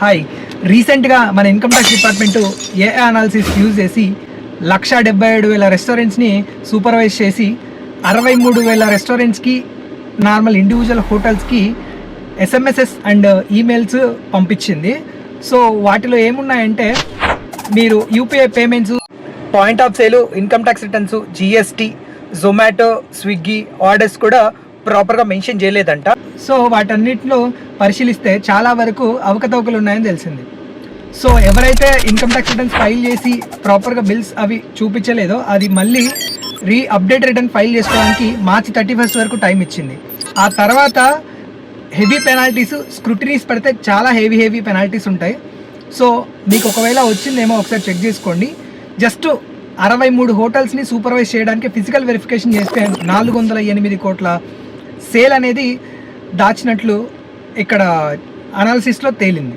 Hi, రీసెంట్గా మన income tax department AI analysis use చేసి 1,77,000 రెస్టారెంట్స్ని సూపర్వైజ్ చేసి 63,000 రెస్టారెంట్స్కి, నార్మల్ ఇండివిజువల్ హోటల్స్కి ఎస్ఎంఎస్ఎస్ అండ్ ఈమెయిల్స్ పంపించింది. సో వాటిలో ఏమున్నాయంటే, మీరు UPI payments, point of sale, income tax returns, GST, Zomato, Swiggy orders కూడా ప్రాపర్గా మెన్షన్ చేయలేదంట. సో వాటన్నిటిలో పరిశీలిస్తే చాలా వరకు అవకతవకలు ఉన్నాయని తెలిసింది. సో ఎవరైతే ఇన్కమ్ ట్యాక్స్ రిటర్న్స్ ఫైల్ చేసి ప్రాపర్గా బిల్స్ అవి చూపించలేదో అది మళ్ళీ అప్డేట్ రిటర్న్ ఫైల్ చేసుకోవడానికి March 31 వరకు టైం ఇచ్చింది. ఆ తర్వాత హెవీ పెనాల్టీస్, స్క్రూటినీస్ పడితే చాలా హెవీ పెనాల్టీస్ ఉంటాయి. సో మీకు ఒకవేళ వచ్చిందేమో ఒకసారి చెక్ చేసుకోండి. జస్ట్ 63 హోటల్స్ని సూపర్వైజ్ చేయడానికి ఫిజికల్ వెరిఫికేషన్ చేస్తే 408 కోట్ల సేల్ అనేది దాచినట్లు ఇక్కడ అనాలిసిస్లో తేలింది.